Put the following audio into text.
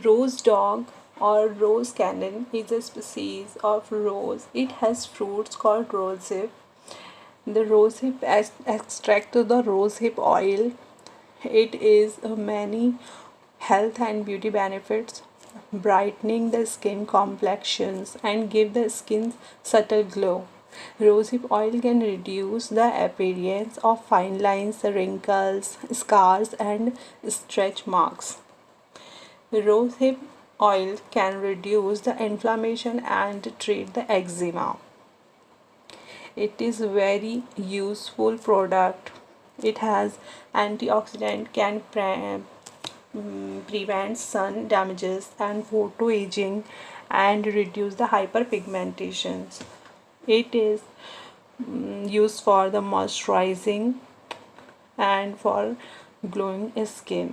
Rose dog or rose cannon is a species of rose. It has fruits called rosehip. The rosehip extract the rosehip oil. It is many health and beauty benefits, brightening the skin complexions and give the skin subtle glow. Rosehip oil can reduce the appearance of fine lines, wrinkles, scars, and stretch marks. Rosehip oil can reduce the inflammation and treat the eczema. It is very useful product. It has antioxidant, can prevent sun damages and photo aging and reduce the hyperpigmentations. It is used for the moisturizing and for glowing skin.